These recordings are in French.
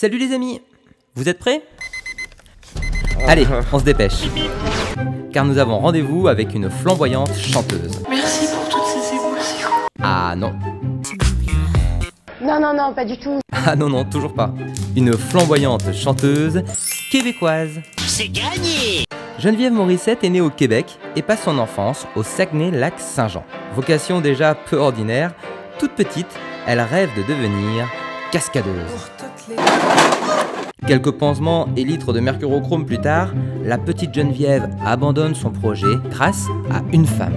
Salut les amis, vous êtes prêts? Allez, on se dépêche. Car nous avons rendez-vous avec une flamboyante chanteuse. Merci pour toutes ces émotions. Ah non. Non, non, non, pas du tout. Ah non, non, toujours pas. Une flamboyante chanteuse québécoise. C'est gagné! Geneviève Morissette est née au Québec et passe son enfance au Saguenay-Lac-Saint-Jean. Vocation déjà peu ordinaire, toute petite, elle rêve de devenir cascadeuse. Quelques pansements et litres de mercurochrome plus tard, la petite Geneviève abandonne son projet grâce à une femme.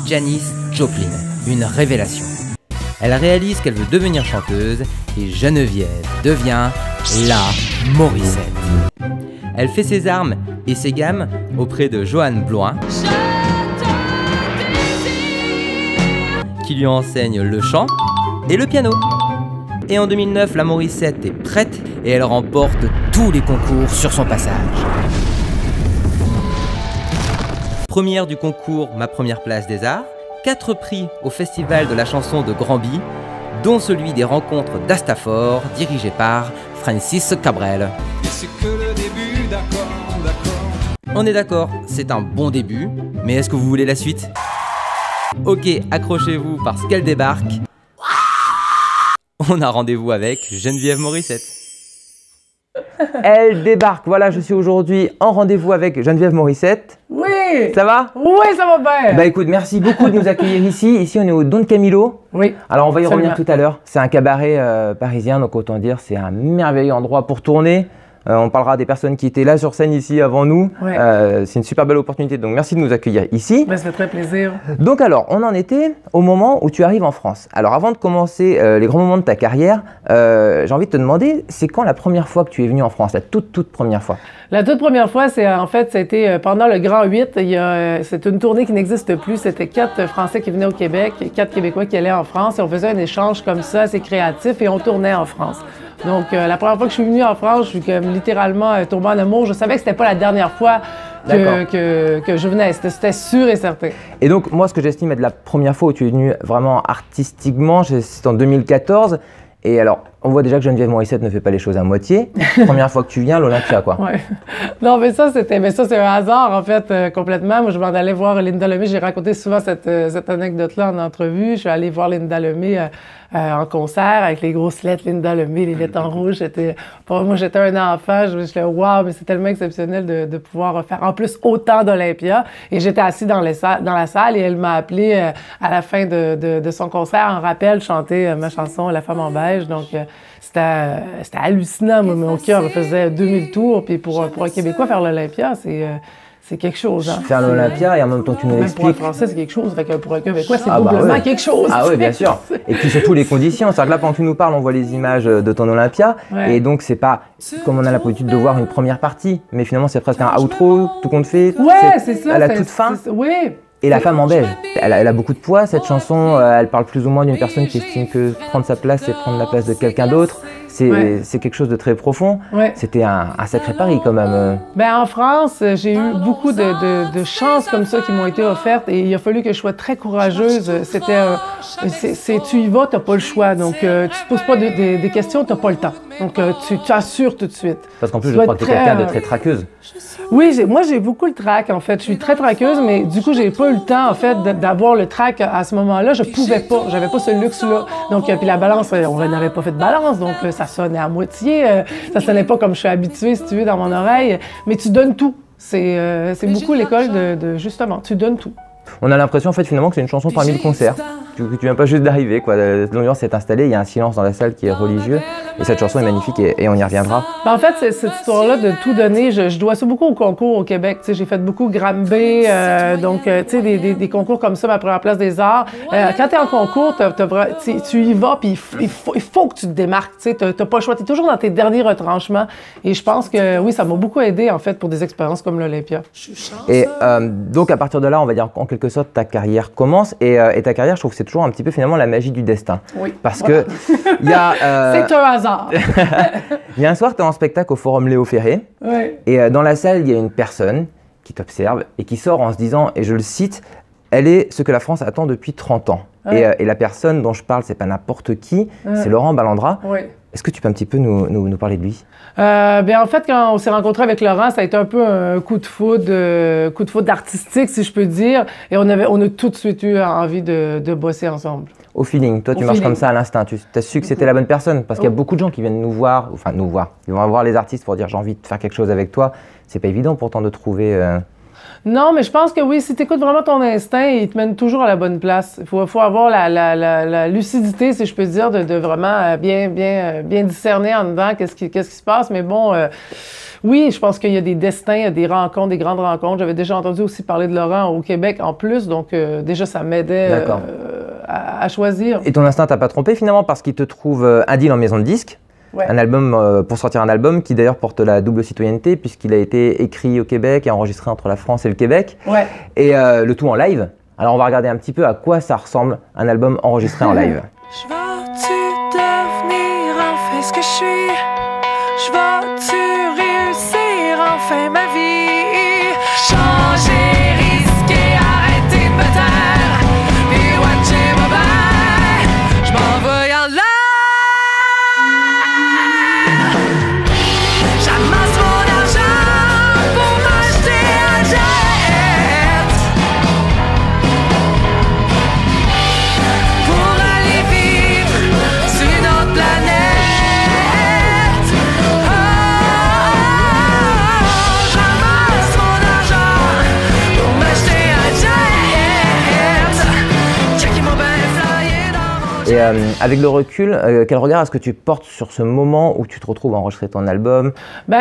Janis Joplin, une révélation. Elle réalise qu'elle veut devenir chanteuse et Geneviève devient la Morissette. Elle fait ses armes et ses gammes auprès de Johanne Bloin, qui lui enseigne le chant et le piano. Et en 2009, la Morissette est prête et elle remporte tous les concours sur son passage. Première du concours Ma Première Place des Arts, 4 prix au Festival de la chanson de Granby, dont celui des rencontres d'Astafor, dirigé par Francis Cabrel. On est d'accord, c'est un bon début, mais est-ce que vous voulez la suite? Ok, accrochez-vous parce qu'elle débarque. On a rendez-vous avec Geneviève Morissette. Elle débarque, voilà, je suis aujourd'hui en rendez-vous avec Geneviève Morissette. Oui! Ça va? Oui, ça va bien! Bah écoute, merci beaucoup de nous accueillir ici. Ici, on est au Don Camilo. Oui. Alors, on va y Absolument. revenir tout à l'heure. C'est un cabaret parisien, donc autant dire, c'est un merveilleux endroit pour tourner. On parlera des personnes qui étaient là sur scène ici avant nous. Ouais. C'est une super belle opportunité, donc merci de nous accueillir ici. Ben, ça fait très plaisir. Donc alors, on en était au moment où tu arrives en France. Alors avant de commencer les grands moments de ta carrière, j'ai envie de te demander, c'est quand la première fois que tu es venu en France, la toute première fois? La toute première fois, c'était pendant le Grand 8. C'est une tournée qui n'existe plus. C'était 4 Français qui venaient au Québec, 4 Québécois qui allaient en France. Et on faisait un échange comme ça, assez créatif, et on tournait en France. Donc, la première fois que je suis venue en France, je suis comme littéralement tombée en amour. Je savais que c'était pas la dernière fois que je venais. C'était sûr et certain. Et donc, moi, ce que j'estime être la première fois où tu es venu vraiment artistiquement, c'est en 2014. Et alors, on voit déjà que Geneviève Morissette ne fait pas les choses à moitié. Première fois que tu viens, l'Olympia, quoi. Ouais. Non, mais ça, c'est un hasard, en fait, complètement. Moi, je m'en allais voir Linda Lemay. J'ai raconté souvent cette anecdote-là en entrevue. Je suis allée voir Linda Lemay en concert avec les grosses lettres Linda Lemay, les lettres en rouge. Moi, j'étais un enfant. Je me suis dit, waouh, mais c'est tellement exceptionnel de pouvoir faire en plus autant d'Olympia. Et j'étais assise dans la salle et elle m'a appelé à la fin de son concert en rappel chanter ma chanson La femme en beige. Donc, c'était hallucinant. Moi, mon cœur faisait 2000 tours. Puis pour un Québécois, faire l'Olympia, c'est quelque chose. Hein. Faire l'Olympia et en même temps, tu nous Même l'expliques. pour un Français, c'est quelque chose. Fait que pour un Québécois, c'est Ah bah doublement ouais. quelque chose. Ah oui, bien sûr. Et puis surtout les conditions. C'est-à-dire que là, pendant que tu nous parles, on voit les images de ton Olympia. Ouais. Et donc, c'est pas comme on a l'habitude de voir une première partie. Mais finalement, c'est presque un outro, tout compte fait. Ouais, c'est ça. À la toute fin. Oui. Et La femme en beige, elle a beaucoup de poids, cette chanson. Elle parle plus ou moins d'une personne qui estime que prendre sa place, c'est prendre la place de quelqu'un d'autre. C'est quelque chose de très profond. Ouais. C'était un sacré pari quand même. Ben, en France, j'ai eu beaucoup de chances comme ça qui m'ont été offertes et il a fallu que je sois très courageuse. Tu y vas, t'as pas le choix. Donc, tu te poses pas des questions, t'as pas le temps. Donc, tu assures tout de suite. Parce qu'en plus, Tu je dois crois que tu es être quelqu'un de très, très traqueuse. Oui, moi, j'ai beaucoup le trac, en fait. Je suis très traqueuse, mais du coup, j'ai pas eu le temps, en fait, d'avoir le trac à ce moment-là. Je pouvais pas. J'avais pas ce luxe-là. Donc, puis la balance, on n'avait pas fait de balance. Donc, ça sonnait à moitié. Ça sonnait pas comme je suis habituée, si tu veux, dans mon oreille. Mais tu donnes tout. C'est beaucoup l'école justement, tu donnes tout. On a l'impression, en fait, finalement, que c'est une chanson parmi le concert. Que tu viens pas juste d'arriver, quoi. L'ambiance est installée, il y a un silence dans la salle qui est religieux. Et cette chanson est magnifique et on y reviendra. Ben, en fait, cette histoire-là de tout donner, je dois ça beaucoup au concours au Québec. J'ai fait beaucoup Granby, donc tu sais, des concours comme ça, ma première place des arts. Quand tu es en concours, tu y vas, puis il faut que tu te démarques. Tu n'as pas le choix. Tu es toujours dans tes derniers retranchements. Et je pense que oui, ça m'a beaucoup aidé, en fait, pour des expériences comme l'Olympia. Et donc, à partir de là, on va dire en quelque sorte, ta carrière commence. Et ta carrière, je trouve que c'est toujours un petit peu finalement la magie du destin. Oui. Parce que il y a... C'est un hasard. Il y a un soir, tu es en spectacle au Forum Léo Ferré. Oui. Et dans la salle, il y a une personne qui t'observe et qui sort en se disant, et je le cite, Elle est ce que la France attend depuis 30 ans. Ouais. Et la personne dont je parle, c'est pas n'importe qui, c'est Laurent Ballandra. Oui. Est-ce que tu peux un petit peu nous parler de lui? En fait, quand on s'est rencontré avec Laurent, ça a été un peu un coup de foudre artistique, si je peux dire. Et on a tout de suite eu envie de bosser ensemble. Au feeling, toi tu marches comme ça à l'instinct, tu as su que c'était la bonne personne, parce qu'il y a beaucoup de gens qui viennent nous voir, ils vont voir les artistes pour dire j'ai envie de faire quelque chose avec toi. C'est pas évident pourtant de trouver... Non, mais je pense que oui, si tu écoutes vraiment ton instinct, il te mène toujours à la bonne place. Il faut avoir la lucidité, si je peux dire, de vraiment bien discerner en dedans qu'est-ce qui se passe. Mais bon, oui, je pense qu'il y a des destins, il y a des rencontres, des grandes rencontres. J'avais déjà entendu aussi parler de Laurent au Québec en plus, donc déjà ça m'aidait à choisir. Et ton instinct t'a pas trompé finalement parce qu'il te trouve un deal en maison de disques? Ouais. Un album pour sortir un album qui d'ailleurs porte la double citoyenneté puisqu'il a été écrit au Québec et enregistré entre la France et le Québec. Ouais. Et le tout en live. Alors on va regarder un petit peu à quoi ça ressemble un album enregistré en live. Je vais-tu devenir enfin ce que je suis? Je vais-tu réussir enfin ma vie? Changer, risquer, arrêter de me taire. Et watcher ma bain. Je m'en vais en l'air. Et avec le recul, quel regard est-ce que tu portes sur ce moment où tu te retrouves à enregistrer ton album?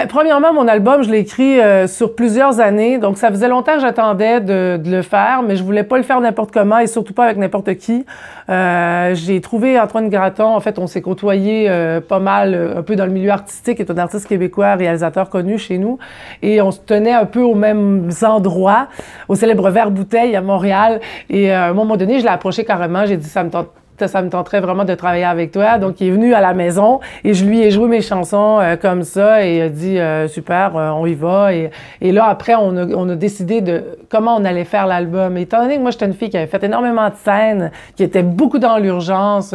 Premièrement, mon album, je l'ai écrit sur plusieurs années. Donc, ça faisait longtemps que j'attendais de le faire, mais je voulais pas le faire n'importe comment et surtout pas avec n'importe qui. J'ai trouvé Antoine Graton. En fait, on s'est côtoyé pas mal, un peu dans le milieu artistique. Il est un artiste québécois, réalisateur connu chez nous. Et on se tenait un peu aux mêmes endroits, au célèbre Verre Bouteille à Montréal. Et à un moment donné, je l'ai approché carrément. J'ai dit, ça me tenterait vraiment de travailler avec toi. Donc, il est venu à la maison et je lui ai joué mes chansons comme ça et il a dit super, on y va. Et là, après, on a décidé de comment on allait faire l'album. Étant donné que moi, j'étais une fille qui avait fait énormément de scènes, qui était beaucoup dans l'urgence,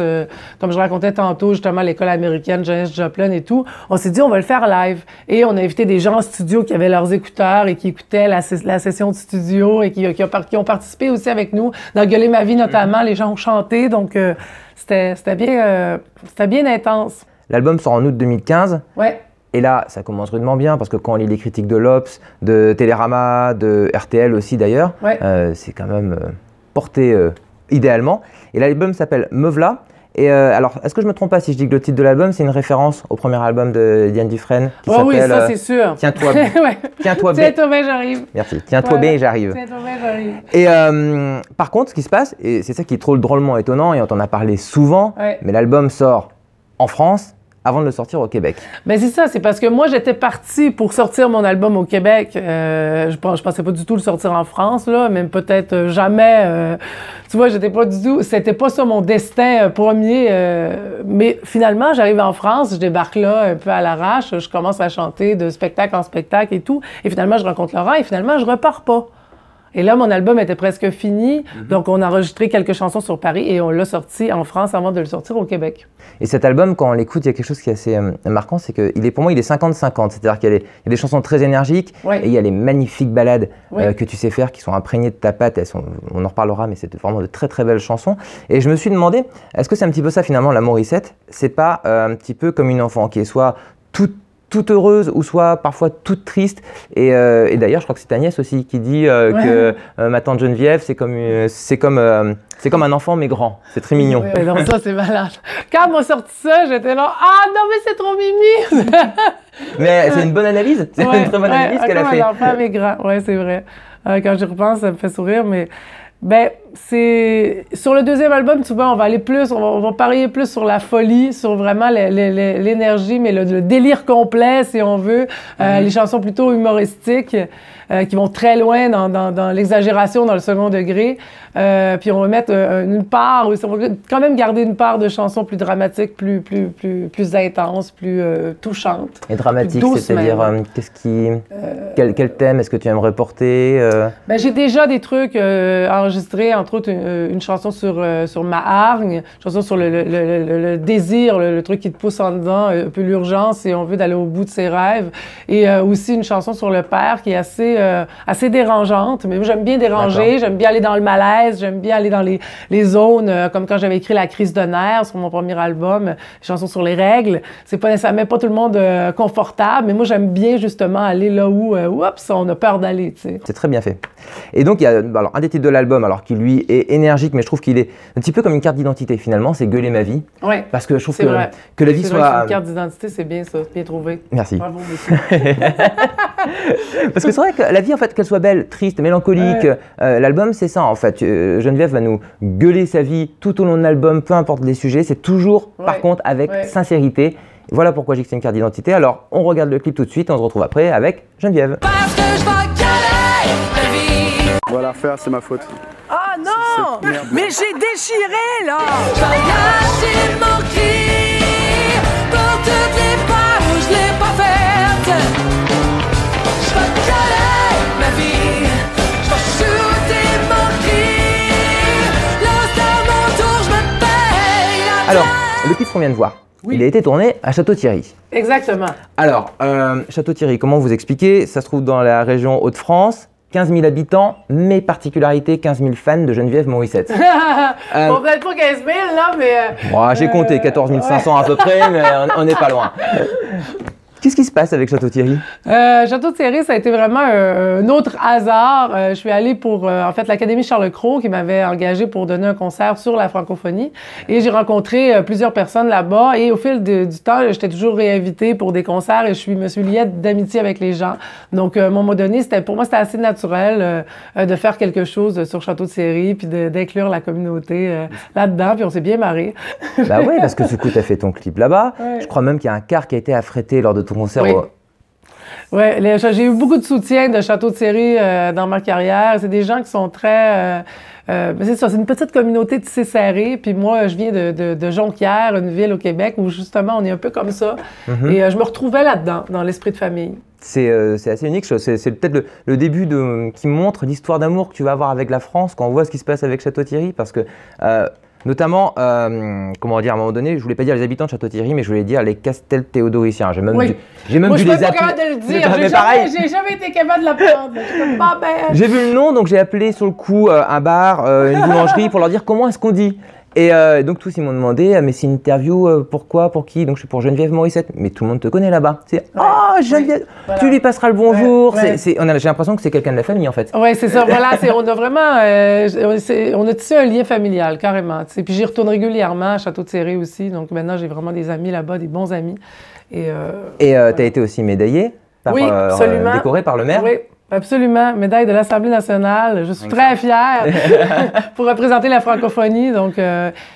comme je racontais tantôt, justement, l'école américaine, Janis Joplin et tout, on s'est dit, on va le faire live. Et on a invité des gens en studio qui avaient leurs écouteurs et qui écoutaient la session de studio et qui ont participé aussi avec nous. Dans Gueuler ma vie, notamment, les gens ont chanté. Donc, c'était bien intense. L'album sort en août 2015. Ouais. Et là, ça commence rudement bien parce que quand on lit les critiques de l'Obs, de Télérama, de RTL aussi d'ailleurs, ouais. C'est quand même porté idéalement. Et l'album s'appelle Me V'là. Et alors, est-ce que je me trompe pas si je dis que le titre de l'album, c'est une référence au premier album de Diane Dufresne qui s'appelle oui, ça c'est sûr. Tiens-toi ouais. Tiens-toi bien, j'arrive. Merci. Tiens-toi bien et j'arrive. Tiens-toi bien, j'arrive. Et par contre, ce qui se passe, et c'est ça qui est trop drôlement étonnant, et on t'en a parlé souvent, ouais. mais l'album sort en France avant de le sortir au Québec. Ben c'est ça, c'est parce que moi j'étais partie pour sortir mon album au Québec. Je pensais pas du tout le sortir en France, là, même peut-être jamais. Tu vois, j'étais pas du tout. C'était pas ça mon destin premier. Mais finalement, j'arrive en France, je débarque là un peu à l'arrache, je commence à chanter de spectacle en spectacle et tout. Et finalement, je rencontre Laurent et finalement, je repars pas. Et là, mon album était presque fini, donc on a enregistré quelques chansons sur Paris et on l'a sorti en France avant de le sortir au Québec. Et cet album, quand on l'écoute, il y a quelque chose qui est assez marquant, c'est que pour moi, il est 50-50. C'est-à-dire qu'il y a des chansons très énergiques ouais. et il y a les magnifiques ballades ouais. que tu sais faire, qui sont imprégnées de ta patte. On en reparlera, mais c'est vraiment de très très belles chansons. Et je me suis demandé, est-ce que c'est un petit peu ça finalement, la Morissette? C'est pas un petit peu comme une enfant qui est soit toute heureuse ou soit parfois toute triste. Et d'ailleurs, je crois que c'est ta nièce aussi qui dit que ma tante Geneviève, c'est comme un enfant mais grand. C'est très mignon. Oui, non, ça, c'est malade. Quand on m'a sorti ça, j'étais là, ah non, mais c'est trop mimi! Mais c'est une bonne analyse. C'est une très bonne analyse qu'elle a fait. Comme un enfant mais grand. Oui, c'est vrai. Quand j'y repense, ça me fait sourire, mais... c'est sur le deuxième album, souvent on va aller plus, on va parier plus sur la folie, sur vraiment l'énergie, mais le délire complet, si on veut. Les chansons plutôt humoristiques. Qui vont très loin dans l'exagération, dans le second degré. Puis on va mettre une part, on va quand même garder une part de chansons plus dramatiques, plus intenses, plus touchantes. Et dramatique, c'est-à-dire qu'est-ce qui, quel thème est-ce que tu aimerais porter Ben, j'ai déjà des trucs enregistrés, entre autres une chanson sur ma hargne, une chanson sur le désir, le truc qui te pousse en dedans, un peu l'urgence et on veut d'aller au bout de ses rêves. Et aussi une chanson sur le père qui est assez dérangeante, mais moi j'aime bien déranger, j'aime bien aller dans le malaise, j'aime bien aller dans les zones, comme quand j'avais écrit La crise de nerfs sur mon premier album, chanson sur les règles. C'est pas nécessairement pas tout le monde confortable, mais moi j'aime bien justement aller là où oups, on a peur d'aller, tu sais. C'est très bien fait. Et donc il y a alors, un des titres de l'album, alors qui lui est énergique, mais je trouve qu'il est un petit peu comme une carte d'identité finalement, c'est Gueuler ma vie. Ouais. Parce que je trouve que la vie soit. Une carte d'identité, c'est bien ça, bien trouvé. Merci. Bravo, monsieur. Parce que c'est vrai que la vie, en fait, qu'elle soit belle, triste, mélancolique, l'album, c'est ça, en fait. Geneviève va nous gueuler sa vie tout au long de l'album, peu importe les sujets, c'est toujours, par contre, avec sincérité. Voilà pourquoi j'ai que c'est une carte d'identité. Alors, on regarde le clip tout de suite et on se retrouve après avec Geneviève. Parce que je vais gueuler ma vie. Voilà, faire, c'est ma faute. Ah non! Mais j'ai déchiré, là! Je vais lâcher mon cri pour toutes les fois où je l'ai pas faite. Je vais gueuler ma vie. Je vais shooter mon cri. Là, c'est à mon tour, je me paye la Alors, le clip qu'on vient de voir, il a été tourné à Château-Thierry. Exactement. Alors, Château-Thierry, comment vous expliquer? Ça se trouve dans la région Hauts-de-France. 15 000 habitants, mais particularité, 15 000 fans de Geneviève Morissette. Bon, peut-être pas 15 000, là, mais... Bon, j'ai compté 14 500 à peu près, mais on n'est pas loin. Qu'est-ce qui se passe avec Château-Thierry? Château-Thierry, ça a été vraiment un autre hasard. Je suis allée pour, en fait, l'Académie Charles-Cros qui m'avait engagée pour donner un concert sur la francophonie. Et j'ai rencontré plusieurs personnes là-bas. Et au fil du temps, j'étais toujours réinvitée pour des concerts et je me suis liée d'amitié avec les gens. Donc, à un moment donné, pour moi, c'était assez naturel de faire quelque chose sur Château-Thierry puis d'inclure la communauté là-dedans. Puis on s'est bien marrés. Bah oui, parce que du coup, tu as fait ton clip là-bas. Ouais. Je crois même qu'il y a un car qui a été affrété lors de ton concert. Oui, j'ai eu beaucoup de soutien de Château-Thierry dans ma carrière. C'est des gens qui sont très... c'est ça, c'est une petite communauté tissée serrée. Puis moi, je viens de Jonquière, une ville au Québec où justement, on est un peu comme ça. Et je me retrouvais là-dedans, dans l'esprit de famille. C'est assez unique. C'est peut-être le début qui montre l'histoire d'amour que tu vas avoir avec la France quand on voit ce qui se passe avec Château-Thierry. Parce que... notamment, comment dire, à un moment donné, je voulais pas dire les habitants de Château-Thierry, mais je voulais dire les Castelthéodoriciens. J'ai même dû Moi, les appeler. Moi, je suis pas capable de le dire. J'ai jamais été capable de l'apprendre. J'ai vu le nom, donc j'ai appelé sur le coup un bar, une boulangerie, pour leur dire comment est-ce qu'on dit. Et donc tous ils m'ont demandé, mais c'est une interview, pourquoi, pour qui? Donc je suis pour Geneviève Morissette. Mais tout le monde te connaît là-bas. C'est oh Geneviève, voilà. Tu lui passeras le bonjour. J'ai l'impression que c'est quelqu'un de la famille en fait. Oui, c'est ça. Voilà, on a vraiment, on a tissé un lien familial carrément. T'sais. Puis j'y retourne régulièrement à Château-Thierry aussi. Donc maintenant j'ai vraiment des amis là-bas, des bons amis. Et voilà. Tu as été aussi médaillée, décorée par le maire. Oui. Absolument, médaille de l'Assemblée nationale. Je suis très fière pour représenter la francophonie. Donc,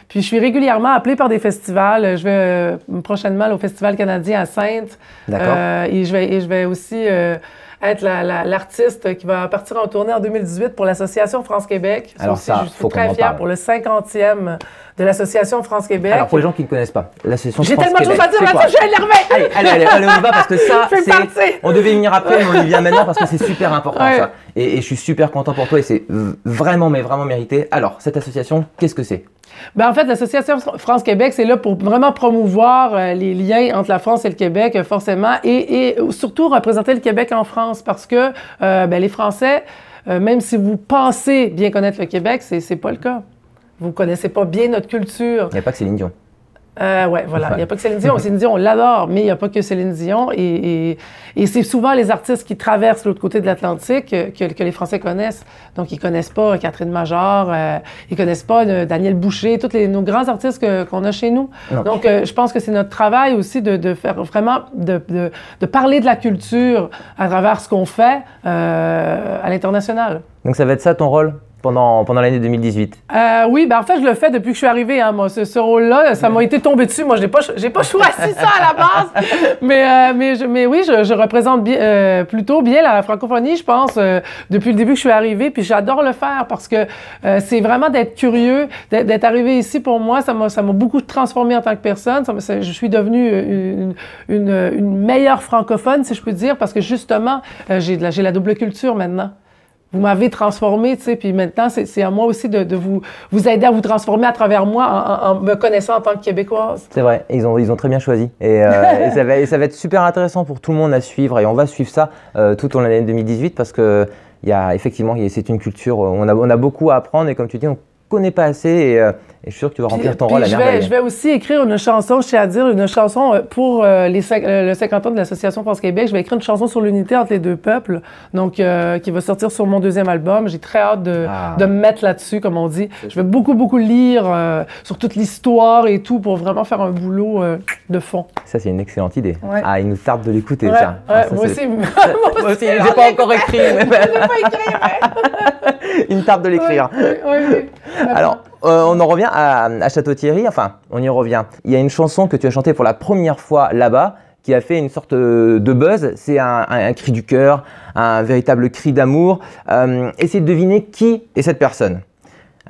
puis je suis régulièrement appelée par des festivals. Je vais prochainement au Festival canadien à Sainte. D'accord. Et je vais aussi être l'artiste qui va partir en tournée en 2018 pour l'Association France-Québec. Alors aussi, je suis très fière pour le 50e de l'Association France-Québec. Alors, pour les gens qui ne connaissent pas, l'Association France-Québec. J'ai tellement de choses à dire, je suis énervée! Allez, on y va parce que ça, on devait venir après, mais on y vient maintenant parce que c'est super important ça. Et je suis super content pour toi et c'est vraiment, mais vraiment mérité. Alors, cette association, qu'est-ce que c'est? Ben, en fait, l'Association France-Québec, c'est là pour vraiment promouvoir les liens entre la France et le Québec, forcément, et surtout représenter le Québec en France parce que les Français, même si vous pensez bien connaître le Québec, c'est pas le cas. Vous connaissez pas bien notre culture. Il n'y a pas que Céline Dion. Oui, voilà. Il n'y a pas que Céline Dion. Céline Dion, on l'adore, mais il n'y a pas que Céline Dion. Et c'est souvent les artistes qui traversent l'autre côté de l'Atlantique que les Français connaissent. Donc, ils ne connaissent pas Catherine Major, ils ne connaissent pas Daniel Boucher, tous nos grands artistes qu'on a chez nous. Non. Donc, je pense que c'est notre travail aussi de faire vraiment, de parler de la culture à travers ce qu'on fait à l'international. Donc, ça va être ça ton rôle pendant l'année 2018? Oui, ben en fait, je le fais depuis que je suis arrivée. Hein, moi, ce rôle-là, ça m'a été tombé dessus. Moi, j'ai pas choisi ça à la base. Mais oui, je représente plutôt bien la francophonie, je pense, depuis le début que je suis arrivée. Puis j'adore le faire parce que c'est vraiment d'être curieux, d'être arrivé ici pour moi. Ça m'a beaucoup transformée en tant que personne. Je suis devenue une meilleure francophone, si je peux dire, parce que justement, j'ai la double culture maintenant. Vous m'avez transformé, tu sais, puis maintenant, c'est à moi aussi de vous aider à vous transformer à travers moi en me connaissant en tant que Québécoise. C'est vrai, ils ont très bien choisi. Et ça va être super intéressant pour tout le monde à suivre. Et on va suivre ça tout au long de l'année 2018 parce que effectivement, c'est une culture, on a beaucoup à apprendre. Et comme tu dis, on connaît pas assez et je suis sûr que tu vas remplir ton rôle à merveille. Je vais aussi écrire une chanson, je tiens à dire, une chanson pour le 50 ans de l'Association France-Québec. Je vais écrire une chanson sur l'unité entre les deux peuples, donc qui va sortir sur mon deuxième album. J'ai très hâte de me mettre là-dessus, comme on dit. Je vais beaucoup lire sur toute l'histoire et tout pour vraiment faire un boulot de fond. Ça, c'est une excellente idée. Ouais. Ah, il nous tarde de l'écouter, ouais, tiens. Ouais, moi aussi. Moi aussi, j'ai pas encore écrit. Je l'ai pas écrit, mais... Il me tarde de l'écrire. Oui. Alors, on en revient à Château-Thierry, enfin, on y revient. Il y a une chanson que tu as chantée pour la première fois là-bas qui a fait une sorte de buzz. C'est un cri du cœur, un véritable cri d'amour. Essayez de deviner qui est cette personne.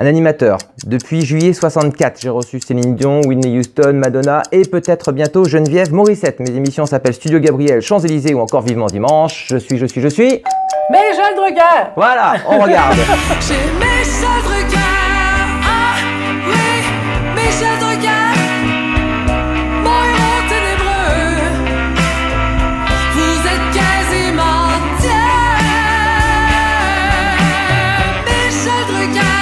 Un animateur. Depuis juillet 64, j'ai reçu Céline Dion, Whitney Houston, Madonna et peut-être bientôt Geneviève Morissette. Mes émissions s'appellent Studio Gabriel, Champs-Élysées ou encore Vivement Dimanche. Je suis... Michel Drucker! Voilà, on regarde. J'ai Michel Drucker. Ah oui, Michel Drucker. Mon héros ténébreux. Vous êtes quasiment Dieu. Michel Drucker.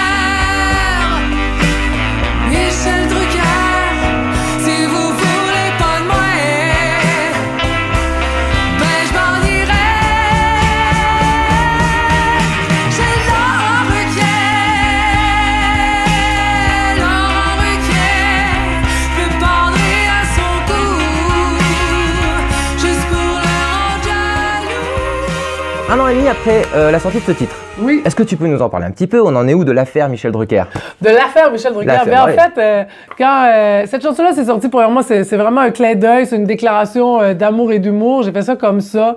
Michel Drucker. Si vous voulez pas de moi, ben je m'en irai. Un an et demi après la sortie de ce titre. Oui. Est-ce que tu peux nous en parler un petit peu? On en est où de l'affaire Michel Drucker? De l'affaire Michel Drucker. Ben, en fait, quand cette chanson-là s'est sortie, pour moi, c'est vraiment un clin d'œil, c'est une déclaration d'amour et d'humour. J'ai fait ça comme ça,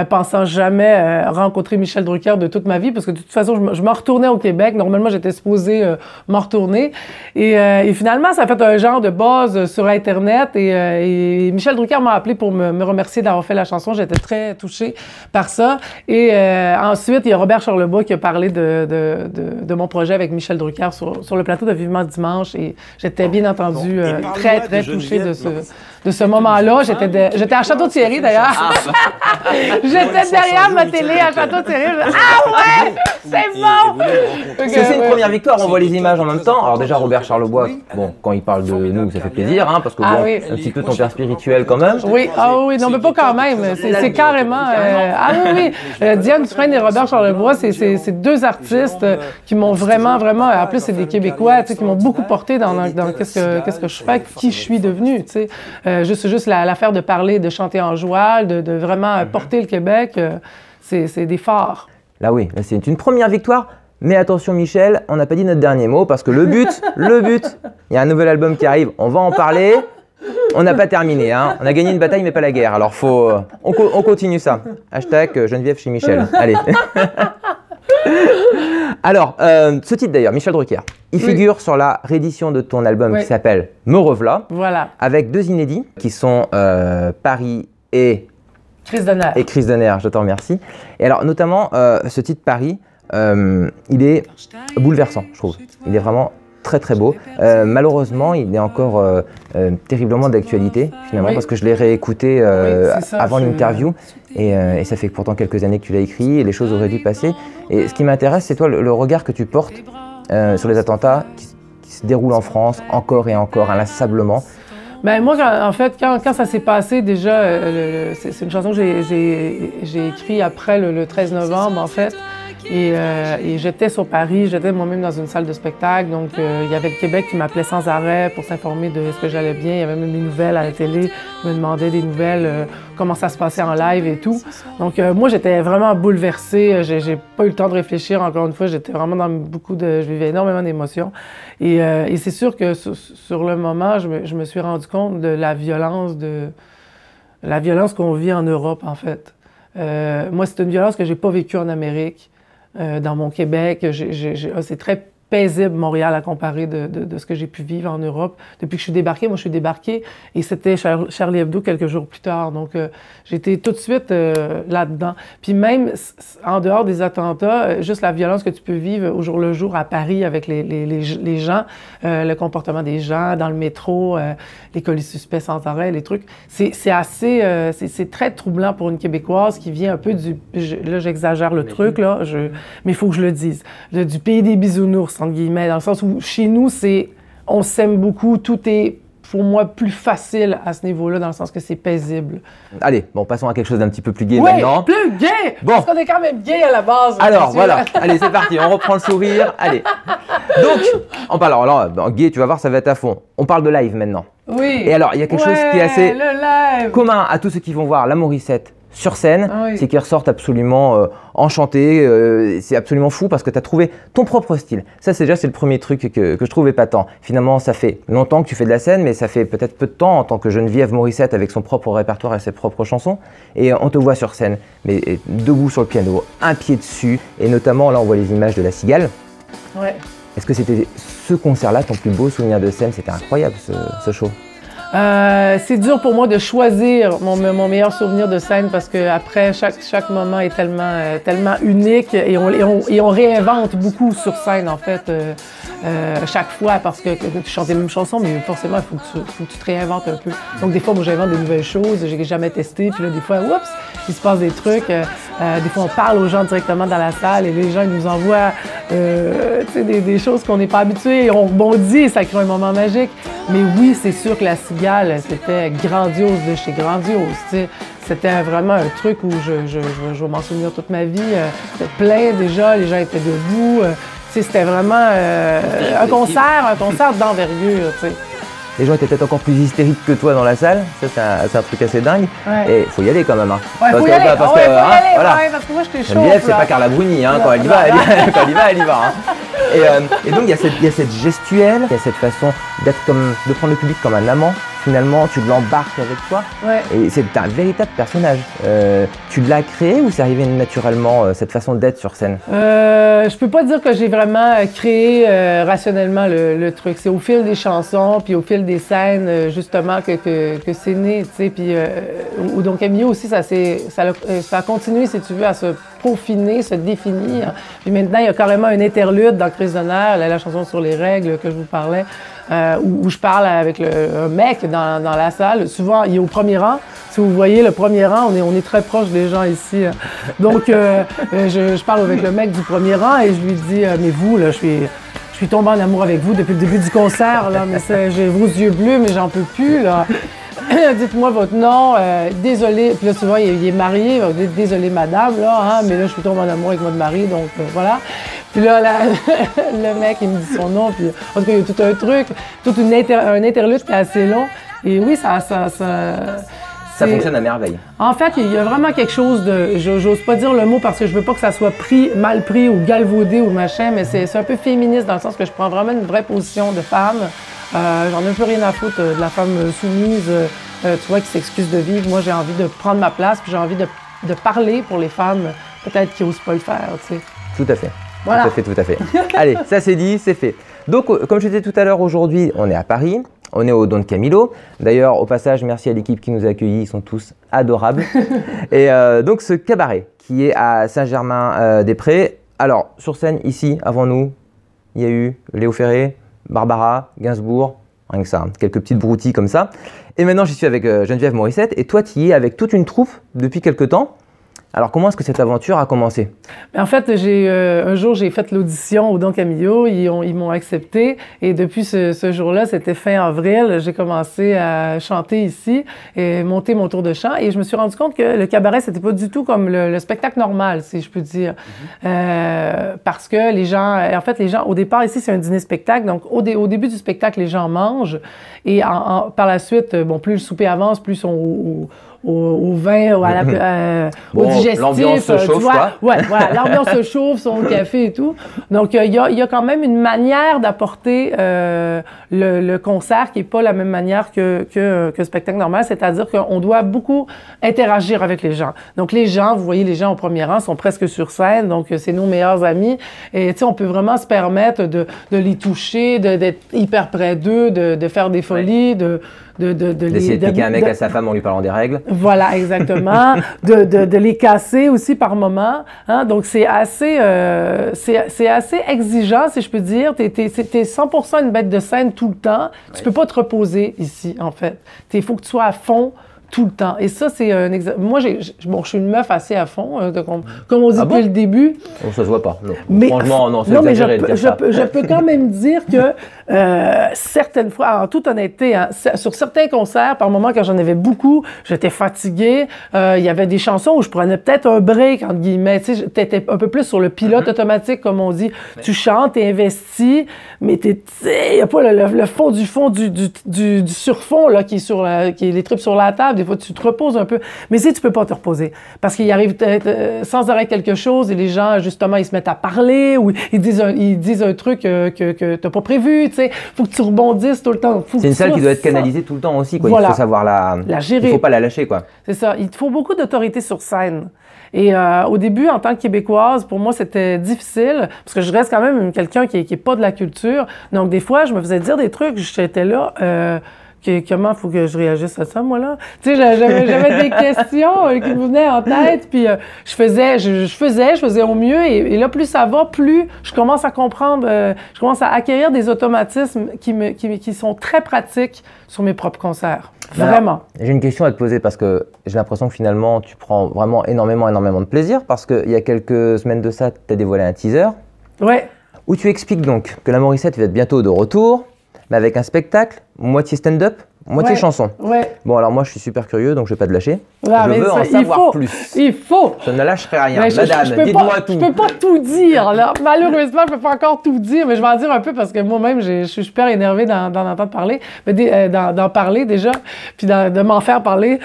pensant jamais rencontrer Michel Drucker de toute ma vie, parce que de toute façon, je m'en retournais au Québec. Normalement, j'étais supposée m'en retourner. Et finalement, ça a fait un genre de buzz sur Internet. Et Michel Drucker m'a appelé pour me remercier d'avoir fait la chanson. J'étais très touchée par ça. Et ensuite, il y a Robert Charlebois qui a parlé de mon projet avec Michel Drucker sur le plateau de Vivement Dimanche. Et j'étais bien entendu très touchée de ce moment-là. J'étais à Château-Thierry, d'ailleurs. J'étais derrière ma télé à Château-Thierry. Ah ouais! C'est bon! C'est une première victoire, on voit les images en même temps. Alors déjà, Robert Charlebois, bon, quand il parle de nous, ça fait plaisir, hein, parce que bon, oui. un petit peu ton père spirituel quand même. Oui, non, mais pas quand même. C'est carrément... oui. Diane Dufresne et Robert Charlebois, c'est deux artistes qui m'ont vraiment, en plus, c'est des Québécois, qui m'ont beaucoup porté dans qu'est-ce que je fais, qui je suis devenue, tu sais. Juste l'affaire de parler, de chanter en joie, de vraiment porter le Québec, c'est des phares. Là oui, c'est une première victoire. Mais attention Michel, on n'a pas dit notre dernier mot parce que le but, il y a un nouvel album qui arrive, on va en parler. On n'a pas terminé, hein. On a gagné une bataille mais pas la guerre. Alors on continue ça. Hashtag Geneviève chez Michel. Allez. Alors, ce titre d'ailleurs, Michel Drucker, il figure sur la réédition de ton album qui s'appelle Me Rev'là. Voilà. Avec deux inédits qui sont Paris et Crise de nerfs. Et Crise de nerfs, je te remercie. Et alors, notamment, ce titre Paris, il est bouleversant, je trouve. Il est vraiment très beau. Malheureusement, il est encore terriblement d'actualité, finalement, parce que je l'ai réécouté avant l'interview. Et ça fait pourtant quelques années que tu l'as écrit et les choses auraient dû passer. Et ce qui m'intéresse, c'est toi, le regard que tu portes sur les attentats qui se déroulent en France, encore et encore, inlassablement. Ben moi, en fait, quand ça s'est passé, déjà, c'est une chanson que j'ai écrite après le 13 novembre, en fait. Et j'étais sur Paris, j'étais moi-même dans une salle de spectacle. Donc, il y avait le Québec qui m'appelait sans arrêt pour s'informer de ce que j'allais bien. Il y avait même des nouvelles à la télé. Ils me demandaient des nouvelles, comment ça se passait en live et tout. Donc, moi, j'étais vraiment bouleversée. J'ai pas eu le temps de réfléchir. Encore une fois, j'étais vraiment dans je vivais énormément d'émotions. Et c'est sûr que sur le moment, je me suis rendu compte de la violence qu'on vit en Europe, en fait. Moi, c'est une violence que j'ai pas vécue en Amérique. Dans mon Québec, c'est très paisible, Montréal, à comparer de ce que j'ai pu vivre en Europe. Depuis que je suis débarquée, moi, je suis débarquée et c'était Charlie Hebdo quelques jours plus tard. Donc, j'étais tout de suite là-dedans. Puis même, en dehors des attentats, juste la violence que tu peux vivre au jour le jour à Paris avec les gens, le comportement des gens dans le métro, les colis suspects sans arrêt, les trucs, c'est très troublant pour une Québécoise qui vient un peu là, j'exagère le truc, là, mais il faut que je le dise, du pays des bisounours, entre guillemets, dans le sens où chez nous, on s'aime beaucoup, tout est, pour moi, plus facile à ce niveau-là, dans le sens que c'est paisible. Allez, bon, passons à quelque chose d'un petit peu plus gai oui, maintenant. Plus gai! Bon. Parce qu'on est quand même gay à la base. Alors, voilà. Allez, c'est parti, on reprend le sourire. Allez. Donc, on parle, alors là, gay, tu vas voir, ça va être à fond. On parle de live maintenant. Oui. Et alors, il y a quelque chose qui est assez commun à tous ceux qui vont voir la Morissette sur scène, c'est qu'ils ressortent absolument enchantés. C'est absolument fou parce que tu as trouvé ton propre style. Ça, c'est le premier truc que je trouve épatant. Finalement, ça fait longtemps que tu fais de la scène, mais ça fait peut-être peu de temps en tant que Geneviève Morissette avec son propre répertoire et ses propres chansons. Et on te voit sur scène, mais debout sur le piano, un pied dessus. Et notamment, là, on voit les images de La Cigale. Ouais. Est-ce que c'était ce concert-là, ton plus beau souvenir de scène? C'était incroyable, ce show. C'est dur pour moi de choisir mon meilleur souvenir de scène parce que après chaque moment est tellement unique et on réinvente beaucoup sur scène en fait chaque fois parce que tu chantes les mêmes chansons mais forcément il faut que tu te réinventes un peu. Donc des fois moi j'invente des nouvelles choses, j'ai jamais testé puis là des fois oups il se passe des trucs. Des fois on parle aux gens directement dans la salle et les gens ils nous envoient des choses qu'on n'est pas habitué et on rebondit et ça crée un moment magique. Mais oui c'est sûr que La Cigale, c'était grandiose de chez grandiose. T'sais. C'était vraiment un truc où je vais m'en souvenir toute ma vie. C'était plein déjà, les gens étaient debout. C'était vraiment un concert d'envergure. Les gens étaient peut-être encore plus hystériques que toi dans la salle. Ça, c'est un truc assez dingue. Ouais. Et il faut y aller quand même. Hein. Ouais, faut y aller. Parce que moi, je t'ai chaud. Geneviève, c'est pas Carla Bruni. Hein, quand elle y va, elle y va. Hein. Et donc, il y a cette gestuelle, il y a cette façon de prendre le public comme un amant. Finalement, tu l'embarques avec toi. Ouais. Et c'est un véritable personnage. Tu l'as créé ou c'est arrivé naturellement, cette façon d'être sur scène? Je peux pas dire que j'ai vraiment créé rationnellement le truc. C'est au fil des chansons, puis au fil des scènes, justement, que c'est né. Puis au Don Camillo aussi, ça a continué, si tu veux, à se peaufiner, se définir. Puis maintenant, il y a carrément une interlude dans Crise d'honneur, la chanson sur les règles que je vous parlais. Où je parle avec un mec dans la salle. Souvent, il est au premier rang. Si vous voyez le premier rang, on est très proche des gens ici. Donc, je parle avec le mec du premier rang et je lui dis « Mais vous, là, je suis tombée en amour avec vous depuis le début du concert, là, mais j'ai vos yeux bleus, mais j'en peux plus, là. Dites-moi votre nom, désolé. » Puis là, souvent, il est marié. « Désolé, madame, là, hein, mais là, je suis tombée en amour avec votre mari, donc voilà. » Puis là, le mec, il me dit son nom, puis en tout cas, il y a tout un truc, un interlude qui est assez long. Et oui, ça fonctionne à merveille. En fait, il y a vraiment quelque chose de... J'ose pas dire le mot parce que je veux pas que ça soit mal pris ou galvaudé ou machin, mais c'est un peu féministe dans le sens que je prends vraiment une vraie position de femme. J'en ai un peu rien à foutre de la femme soumise, tu vois, qui s'excuse de vivre. Moi, j'ai envie de prendre ma place, puis j'ai envie de parler pour les femmes, peut-être qui osent pas le faire, tu sais. Tout à fait. Voilà. Tout à fait. Allez, ça c'est dit, c'est fait. Donc, comme je disais tout à l'heure, aujourd'hui, on est à Paris, on est au Don Camillo. D'ailleurs, au passage, merci à l'équipe qui nous a accueillis, ils sont tous adorables. Et donc, ce cabaret qui est à Saint-Germain-des-Prés. Alors, sur scène, ici, avant nous, il y a eu Léo Ferré, Barbara, Gainsbourg, rien que ça, hein, quelques petites broutilles comme ça. Et maintenant, j'y suis avec Geneviève Morissette. Et toi, tu y es avec toute une troupe depuis quelque temps. Alors, comment est-ce que cette aventure a commencé? En fait, un jour, j'ai fait l'audition au Don Camillo. Ils m'ont accepté. Et depuis ce jour-là, c'était fin avril, j'ai commencé à chanter ici et monter mon tour de chant. Et je me suis rendu compte que le cabaret, c'était pas du tout comme le spectacle normal, si je peux dire. Parce que les gens, au départ, ici, c'est un dîner-spectacle. Donc, au début du spectacle, les gens mangent. Et par la suite, plus le souper avance, plus au vin, au digestif. L'ambiance se chauffe, quoi. Ouais, voilà, l'ambiance se chauffe, son café et tout. Donc, il y a quand même une manière d'apporter le concert qui n'est pas la même manière que spectacle normal, c'est-à-dire qu'on doit beaucoup interagir avec les gens. Donc, les gens, vous voyez, les gens au premier rang sont presque sur scène, donc c'est nos meilleurs amis. Et tu sais, on peut vraiment se permettre de les toucher, d'être hyper près d'eux, de faire des folies, d'essayer de piquer un mec à sa femme en lui parlant des règles. Voilà, exactement. de les casser aussi par moment. Hein? Donc, c'est assez exigeant, si je peux dire. T'es 100% une bête de scène tout le temps. Tu peux pas te reposer ici, en fait. Il faut que tu sois à fond tout le temps. Et ça, c'est un exemple. Moi, je suis une meuf assez à fond, comme on dit depuis le début. On se voit pas. Non. Mais, franchement, non, c'est exagéré de dire ça. Je peux quand même dire que certaines fois, en toute honnêteté, hein, sur certains concerts, par moments, quand j'en avais beaucoup, j'étais fatiguée. Il y avait des chansons où je prenais peut-être un break, entre guillemets. Tu sais, t'étais un peu plus sur le pilote automatique, comme on dit. Tu chantes, t'es investi, mais il n'y a pas le fond du surfond là, qui est les tripes sur la table. Des fois, tu te reposes un peu. Mais tu peux pas te reposer. Parce qu'il arrive sans arrêt quelque chose et les gens, justement, ils se mettent à parler ou ils disent un truc que t'as pas prévu, tu sais. Faut que tu rebondisses tout le temps. C'est une salle qui doit être canalisée tout le temps aussi, quoi. Voilà. Il faut savoir la gérer. Il faut pas la lâcher, quoi. C'est ça. Il te faut beaucoup d'autorité sur scène. Et au début, en tant que Québécoise, pour moi, c'était difficile parce que je reste quand même quelqu'un qui est pas de la culture. Donc, des fois, je me faisais dire des trucs, j'étais là... comment il faut que je réagisse à ça, moi, là? Tu sais, j'avais des questions qui me venaient en tête, puis je faisais au mieux, et là, plus ça va, plus je commence à comprendre, je commence à acquérir des automatismes qui sont très pratiques sur mes propres concerts. Vraiment. J'ai une question à te poser parce que j'ai l'impression que finalement, tu prends vraiment énormément de plaisir parce qu'il y a quelques semaines de ça, tu as dévoilé un teaser. Ouais. Où tu expliques donc que la Morissette va être bientôt de retour, mais avec un spectacle, moitié stand-up, moitié chanson. Ouais. Bon, alors moi, je suis super curieux, donc je vais pas te lâcher. Ah, je veux en savoir plus. Il faut. Je ne lâcherai rien. Mais Madame, dites-moi tout. Je peux pas tout dire, là. Malheureusement, je peux pas encore tout dire, mais je vais en dire un peu parce que moi-même, je suis super énervée d'en entendre parler, d'en parler déjà, puis de m'en faire parler.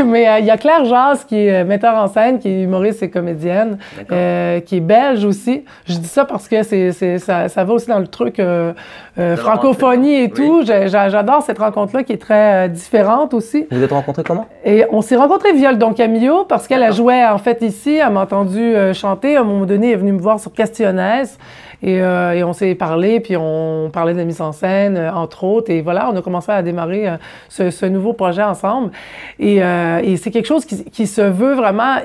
Mais il y a Claire Jazz, qui est metteur en scène, qui est humoriste et comédienne, qui est belge aussi. Je dis ça parce que ça va aussi dans le truc francophonie et tout. J'adore cette rencontre-là qui est très différente aussi. Vous vous êtes rencontrés comment? Et on s'est rencontrés via le Don Camillo parce qu'elle a joué en fait ici, elle m'a entendu chanter. À un moment donné, elle est venue me voir sur Castionnaise et on s'est parlé, puis on parlait de la mise en scène, entre autres. Et voilà, on a commencé à démarrer ce nouveau projet ensemble. Et c'est quelque chose qui se veut vraiment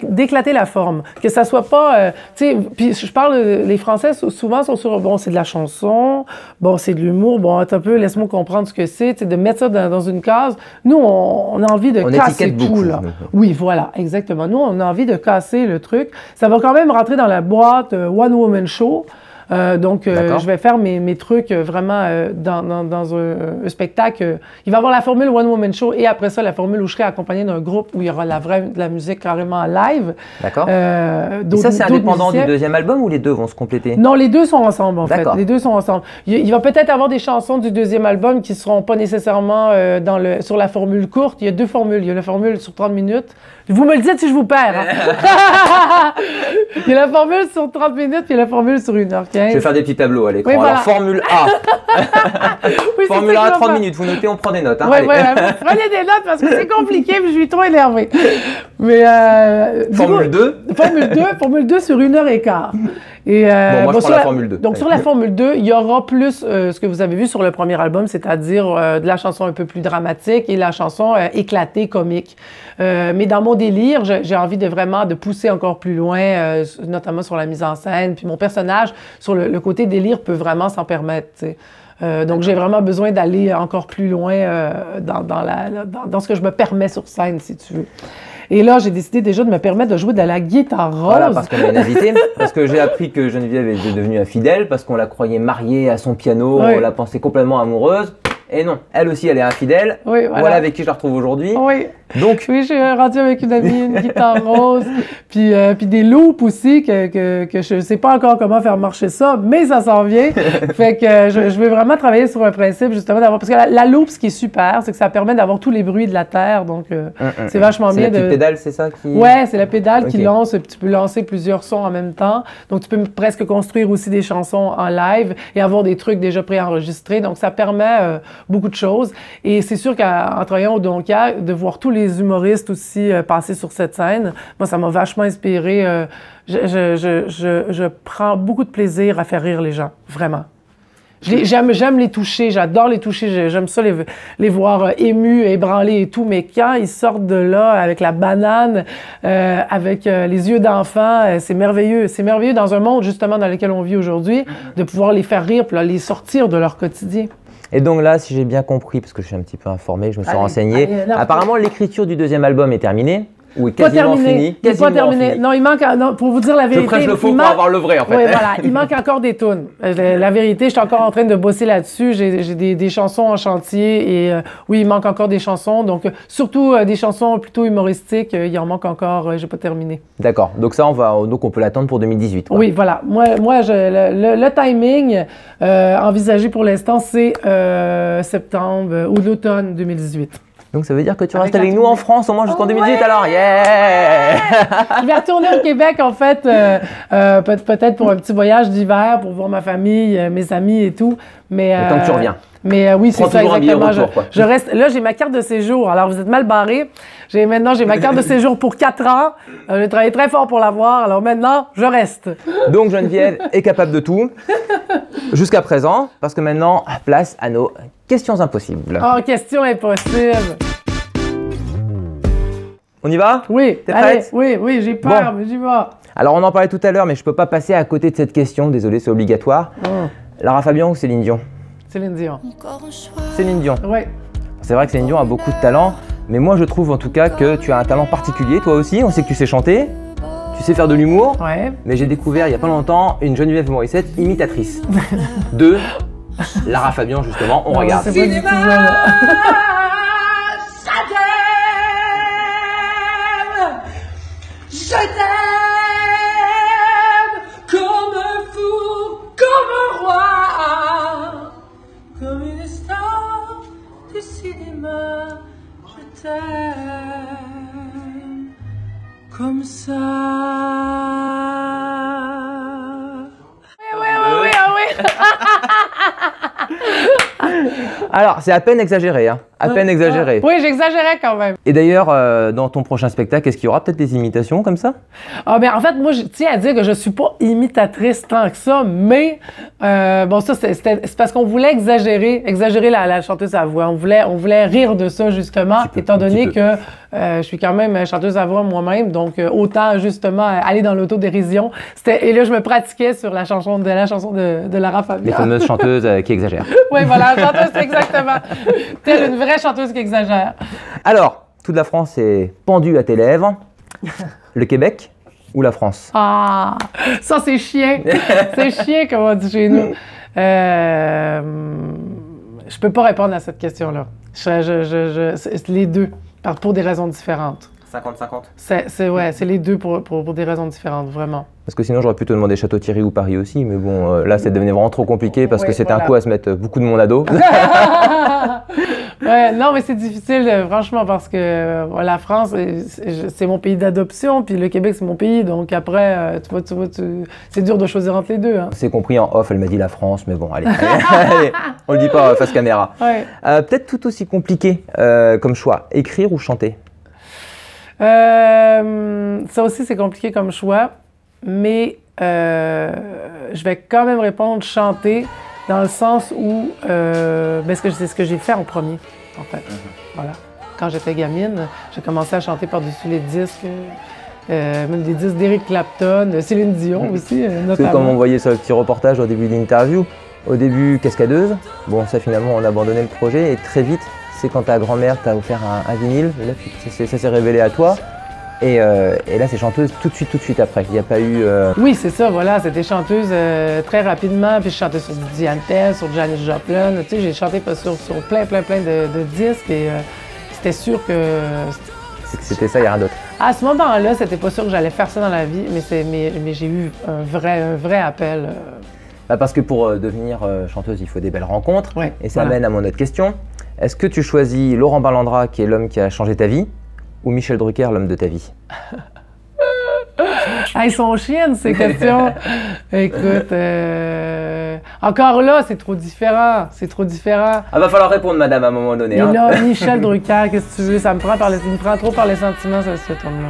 d'éclater la forme. Que ça soit pas... tu sais, puis je parle... Les Français, souvent, sont sur... Bon, c'est de la chanson, bon, c'est de l'humour, bon, un peu, laisse-moi comprendre ce que c'est, tu sais, de mettre ça dans une case. Nous, on a envie de casser tout, beaucoup, là. Oui, voilà, exactement. Nous, on a envie de casser le truc. Ça va quand même rentrer dans la boîte One Woman Show. Donc, je vais faire mes trucs vraiment dans un spectacle. Il va y avoir la formule One Woman Show et après ça, la formule où je serai accompagné d'un groupe où il y aura de la musique carrément live. D'accord. Et ça, c'est indépendant du deuxième album ou les deux vont se compléter? Non, les deux sont ensemble, en fait. Les deux sont ensemble. Il va peut-être avoir des chansons du deuxième album qui ne seront pas nécessairement sur la formule courte. Il y a deux formules. Il y a la formule sur 30 minutes. Vous me le dites si je vous perds. Hein? Il y a la formule sur 30 minutes puis la formule sur 1h15. Je vais faire des petits tableaux à l'écran. Oui, voilà. Alors, formule A. Oui, formule A à 30 minutes. Vous notez, on prend des notes. Hein. Oui, prenez des notes parce que c'est compliqué puis je suis trop énervée. Mais, formule 2. Formule 2 sur 1h15. Et, moi, je prends la formule 2. Donc, sur la formule 2, il y aura plus ce que vous avez vu sur le premier album, c'est-à-dire de la chanson un peu plus dramatique et la chanson éclatée, comique. Mais dans mon délire, j'ai envie de pousser encore plus loin, notamment sur la mise en scène. Puis mon personnage, sur le côté délire, peut vraiment s'en permettre, tu sais. Donc, j'ai vraiment besoin d'aller encore plus loin dans ce que je me permets sur scène, si tu veux. Et là, j'ai décidé déjà de me permettre de jouer de la guitare rose. Voilà, parce qu'on a une invitée, parce que j'ai appris que Geneviève était devenue infidèle, parce qu'on la croyait mariée à son piano, Oui. on la pensait complètement amoureuse. Et non, elle aussi, elle est infidèle. Oui, Voilà avec qui je la retrouve aujourd'hui. Oui. Donc, Oui, j'ai rendu avec une amie une guitare rose, puis des loops aussi, que je sais pas encore comment faire marcher ça, mais ça s'en vient. Fait que je veux vraiment travailler sur un principe, justement, d'avoir... Parce que la loop, ce qui est super, c'est que ça permet d'avoir tous les bruits de la terre, donc c'est vachement bien c'est la de... petite pédale, c'est ça qui... Ouais, c'est la pédale qui Ok. lance, tu peux lancer plusieurs sons en même temps, donc tu peux presque construire aussi des chansons en live et avoir des trucs déjà préenregistrés, donc ça permet beaucoup de choses. Et c'est sûr qu'en travaillant au Donka, de voir tous les humoristes aussi passer sur cette scène, moi, ça m'a vachement inspiré. Je prends beaucoup de plaisir à faire rire les gens, vraiment. J'aime les toucher, j'adore les toucher, j'aime ça les voir émus, ébranlés et tout, mais quand ils sortent de là avec la banane, avec les yeux d'enfant, c'est merveilleux. C'est merveilleux dans un monde justement dans lequel on vit aujourd'hui, de pouvoir les faire rire, puis là, les sortir de leur quotidien. Et donc là, si j'ai bien compris, parce que je suis un petit peu informé, je me suis Allez, renseigné, allez, non, apparemment l'écriture du deuxième album est terminée, ou est Pas quasiment terminé. finie. Il n'est pas Quasiment terminé. fini. Non, il manque. Non, pour vous dire la Je vérité. prêche le faux il pour manque- avoir le vrai, en fait. Oui, voilà. Il manque encore des tunes. La vérité, je suis encore en train de bosser là-dessus. J'ai des chansons en chantier et oui, il manque encore des chansons. Donc, surtout des chansons plutôt humoristiques. Il en manque encore. J'ai pas terminé. D'accord, donc ça, on peut l'attendre pour 2018. quoi. Oui, voilà. Moi le timing envisagé pour l'instant, c'est septembre ou l'automne 2018. Donc ça veut dire que tu Avec restes avec la nous en tournée. France au moins jusqu'en Oh, 2018 ouais. alors, yeah. Je vais retourner au Québec, en fait, peut-être pour un petit voyage d'hiver, pour voir ma famille, mes amis et tout. Mais Le temps que tu reviens. Mais oui, c'est Prends ça, toujours un billet exactement. retour, quoi. Je reste. Là, j'ai ma carte de séjour. Alors, vous êtes mal barré. Maintenant, j'ai ma carte de séjour pour 4 ans. J'ai travaillé très fort pour l'avoir. Alors maintenant, je reste. Donc Geneviève est capable de tout, jusqu'à présent, parce que maintenant, place à nos questions impossibles. Oh, question impossible. On y va? Oui, T'es allez, prête? oui, j'ai peur, Bon. mais j'y vais. Alors on en parlait tout à l'heure, mais je peux pas passer à côté de cette question, désolé, c'est obligatoire. Lara Fabian ou Céline Dion? Céline Dion. Céline Dion. Oui. C'est vrai que Céline Dion a beaucoup de talent, mais moi je trouve en tout cas que tu as un talent particulier, toi aussi. On sait que tu sais chanter, tu sais faire de l'humour, Ouais. mais j'ai découvert il y a pas longtemps une Geneviève Morissette imitatrice de Lara Fabian justement. On Non, regarde. c'est pas du tout ça, là. Je t'aime comme un fou, comme un roi, comme une star du cinéma. Je t'aime comme ça. Oui, ah oui. Alors c'est à peine exagéré, hein. À peine exagéré. Oui, j'exagérais quand même. Et d'ailleurs, dans ton prochain spectacle, est-ce qu'il y aura peut-être des imitations comme ça? Ah, ben, en fait, moi, je tiens à dire que je suis pas imitatrice tant que ça, mais bon, ça, c'est parce qu'on voulait exagérer la chanteuse à voix. On voulait rire de ça, justement, peu, étant un petit donné peu. que je suis quand même chanteuse à voix moi-même, donc autant, justement, aller dans l'autodérision. Et là, je me pratiquais sur la chanson de Lara Les Fabian. fameuses chanteuses qui exagèrent. Oui, voilà, la chanteuse, exactement. Telle une vraie chanteuse qui exagère. Alors, toute la France est pendue à tes lèvres. Le Québec ou la France? Ah, ça c'est chien. C'est chien, comme on dit chez nous. Je peux pas répondre à cette question-là. C'est les deux, pour des raisons différentes. 50-50. Ouais, c'est les deux pour des raisons différentes, vraiment. Parce que sinon, j'aurais pu te demander Château-Thierry ou Paris aussi, mais bon, là, ça devenait vraiment trop compliqué parce Ouais, que c'était voilà. un coup à se mettre beaucoup de monde à dos. Ouais, non, mais c'est difficile, franchement, parce que la France, c'est mon pays d'adoption, puis le Québec, c'est mon pays. Donc après, c'est dur de choisir entre les deux. Hein. C'est compris en off, elle m'a dit la France, mais bon, allez, allez, on le dit pas face caméra. Ouais. Peut-être tout aussi compliqué comme choix, écrire ou chanter? Ça aussi, c'est compliqué comme choix, mais je vais quand même répondre chanter dans le sens où c'est ce que j'ai fait en premier, en fait. Voilà. Quand j'étais gamine, j'ai commencé à chanter par-dessus les disques, même des disques d'Eric Clapton, Céline Dion aussi, Parce que notamment. comme on voyait sur le petit reportage au début de l'interview, Au début, cascadeuse. Bon, ça finalement, on a abandonné le projet et très vite, c'est quand ta grand-mère t'a offert un vinyle. Et là, ça s'est révélé à toi. Et là, c'est chanteuse tout de suite après. Il n'y a pas eu... Oui, c'est ça, voilà. C'était chanteuse très rapidement. Puis je chantais sur du Diane Tell, sur Janis Joplin. Tu sais, j'ai chanté sur plein de disques. Et c'était sûr que... C'était ça, il n'y a rien d'autre. À ce moment-là, c'était pas sûr que j'allais faire ça dans la vie. Mais j'ai eu un vrai appel. Bah parce que pour devenir chanteuse, il faut des belles rencontres. Ouais, et ça amène à mon autre question. Est-ce que tu choisis Laurent Ballandra, qui est l'homme qui a changé ta vie, ou Michel Drucker, l'homme de ta vie? Ils sont chiennes, ces questions. Écoute, encore là, c'est trop différent. Ah, va falloir répondre, madame, à un moment donné. Et là, Michel Drucker, qu'est-ce que tu veux? Il me prend trop par les sentiments, ce tourne-là.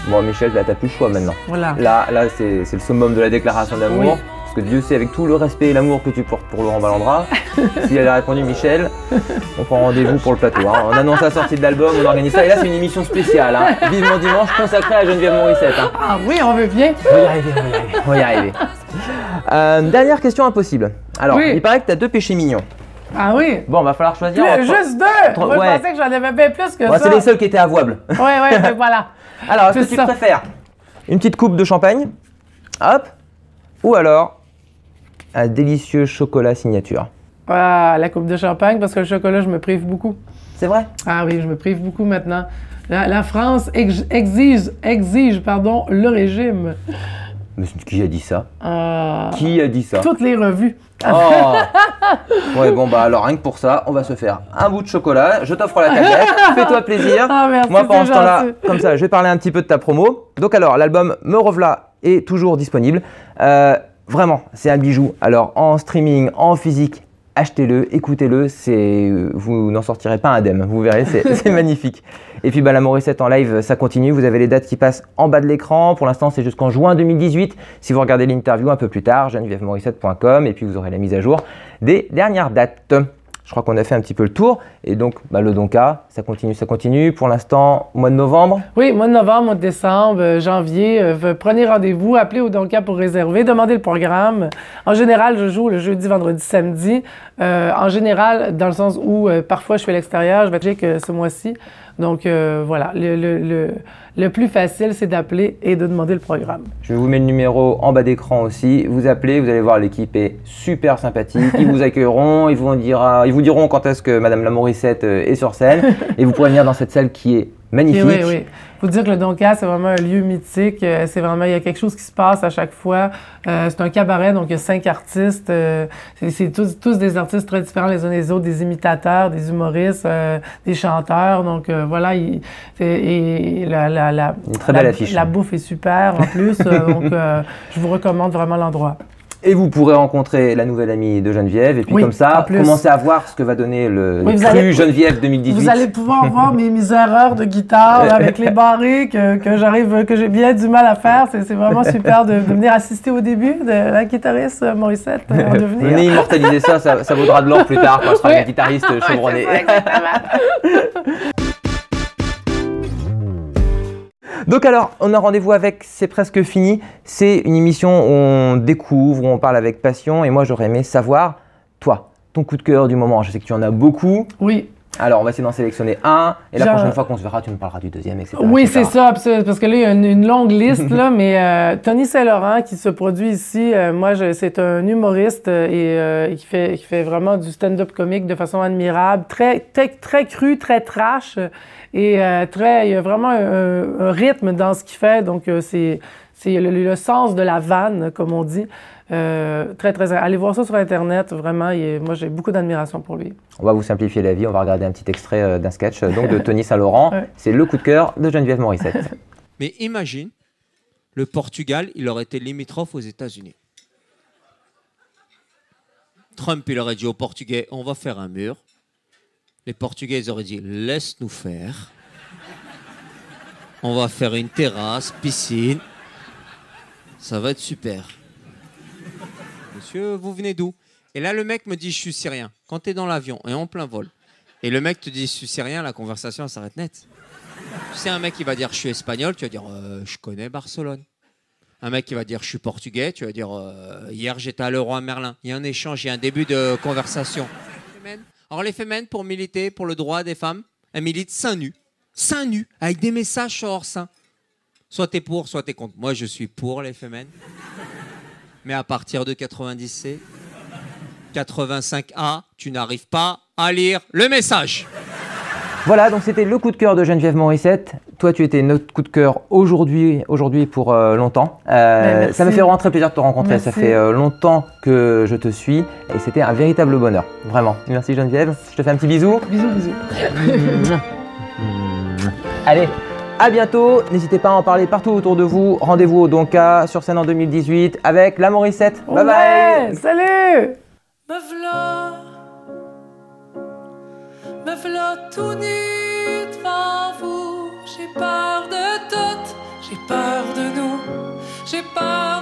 Bon, Michel, là, t'as plus le choix maintenant. Voilà. Là c'est le summum de la déclaration d'amour. Oui. Parce que Dieu sait, avec tout le respect et l'amour que tu portes pour Laurent Ballandra, si elle a répondu Michel, on prend rendez-vous pour le plateau. Hein. On annonce la sortie de l'album, on organise ça. Et là, c'est une émission spéciale. Hein. Vivement dimanche consacrée à Geneviève Morissette. Hein. Ah oui, on veut bien. On va y arriver. Dernière question impossible. Alors, oui. Il paraît que t'as 2 péchés mignons. Ah oui? Bon, va falloir choisir entre... Juste 2! Moi, je pensais que j'en avais bien plus que ça. C'est les seuls qui étaient avouables. Ouais, ben voilà. Alors, est-ce que tu préfères une petite coupe de champagne, hop, ou alors un délicieux chocolat signature? Ah, la coupe de champagne, parce que le chocolat, je me prive beaucoup. C'est vrai? Ah oui, je me prive beaucoup maintenant. La France exige le régime. Mais qui a dit ça? Qui a dit ça? Toutes les revues. Oh. Ouais, bon, bah alors rien que pour ça, on va se faire un bout de chocolat. Je t'offre la tablette. Fais-toi plaisir. Ah, merci, moi, pendant ce temps-là, comme ça, je vais parler un petit peu de ta promo. Donc, alors, l'album Me Revoilà est toujours disponible. Vraiment, c'est un bijou. Alors, en streaming, en physique, achetez-le, écoutez-le. Vous n'en sortirez pas indemne. Vous verrez, c'est magnifique. Et puis, la Morissette en live, ça continue. Vous avez les dates qui passent en bas de l'écran. Pour l'instant, c'est jusqu'en juin 2018. Si vous regardez l'interview un peu plus tard, genevièvemorissette.com. Et puis, vous aurez la mise à jour des dernières dates. Je crois qu'on a fait un petit peu le tour. Et donc, le Donka, ça continue. Pour l'instant, mois de novembre. Oui, mois de novembre, mois de décembre, janvier. Prenez rendez-vous, appelez au Donka pour réserver, demandez le programme. En général, je joue le jeudi, vendredi, samedi. En général, dans le sens où parfois je suis à l'extérieur, je vais dire que ce mois-ci. Donc, voilà. Le plus facile, c'est d'appeler et de demander le programme. Je vous mets le numéro en bas d'écran aussi. Vous appelez, vous allez voir, l'équipe est super sympathique. Ils vous accueilleront, ils vous diront quand est-ce que Madame la Morissette est sur scène. Et vous pourrez venir dans cette salle qui est magnifique. Oui. Faut dire que le Donka, c'est vraiment un lieu mythique. C'est vraiment, il y a quelque chose qui se passe à chaque fois. C'est un cabaret, donc il y a 5 artistes. C'est tous des artistes très différents les uns des autres, des imitateurs, des humoristes, des chanteurs. Donc voilà, une très belle affiche. La bouffe est super en plus. Donc je vous recommande vraiment l'endroit. Et vous pourrez rencontrer la nouvelle amie de Geneviève. Et puis comme ça, commencer à voir ce que va donner le cru Geneviève 2018. Vous allez pouvoir voir mes erreurs de guitare avec les barrés que j'ai bien du mal à faire. C'est vraiment super de venir assister au début de la guitariste Morissette en devenir. Venez immortaliser ça vaudra de l'or plus tard quand elle sera une guitariste chevronnée. Donc alors, on a rendez-vous avec C'est presque fini. C'est une émission où on découvre, où on parle avec passion. Et moi, j'aurais aimé savoir, toi, ton coup de cœur du moment. Je sais que tu en as beaucoup. Oui. Alors, on va essayer d'en sélectionner un. Et la prochaine fois qu'on se verra, tu nous parleras du deuxième, etc. Oui, c'est ça. Parce que là, il y a une longue liste. Là, mais Tony Saint-Laurent, qui se produit ici, c'est un humoriste et qui fait vraiment du stand-up comique de façon admirable. Très cru, très trash. Et il y a vraiment un rythme dans ce qu'il fait. Donc, c'est le sens de la vanne, comme on dit. Allez voir ça sur Internet, vraiment. Moi, j'ai beaucoup d'admiration pour lui. On va vous simplifier la vie. On va regarder un petit extrait d'un sketch donc, de Tony Saint-Laurent. Ouais. C'est le coup de cœur de Geneviève Morissette. Mais imagine, le Portugal, il aurait été limitrophe aux États-Unis. Trump, il aurait dit aux Portugais, on va faire un mur. Les Portugais, ils auraient dit, laisse-nous faire. On va faire une terrasse, piscine. Ça va être super. Monsieur, vous venez d'où? Et là, le mec me dit, je suis syrien. Quand tu es dans l'avion et en plein vol, et le mec te dit, je suis syrien, la conversation s'arrête net. Tu sais, un mec qui va dire, je suis espagnol, tu vas dire, je connais Barcelone. Un mec qui va dire je suis portugais, tu vas dire hier j'étais à Leroy Merlin. Il y a un échange, il y a un début de conversation. Alors les femmes, pour militer pour le droit des femmes, elles militent seins nus, avec des messages sur leur sein. Soit t'es pour, soit t'es contre. Moi je suis pour les femmes. Mais à partir de 90C, 85A, tu n'arrives pas à lire le message. Voilà, donc c'était le coup de cœur de Geneviève Morissette. Toi, tu étais notre coup de cœur aujourd'hui pour longtemps. Ça me fait vraiment très plaisir de te rencontrer. Merci. Ça fait longtemps que je te suis et c'était un véritable bonheur. Vraiment. Merci Geneviève. Je te fais un petit bisou. Bisous, bisous. Allez, à bientôt. N'hésitez pas à en parler partout autour de vous. Rendez-vous au Donka sur scène en 2018 avec la Morissette. Bye bye. Ouais, salut! Me v'là tout nu devant vous. J'ai peur de tout, j'ai peur de nous, j'ai peur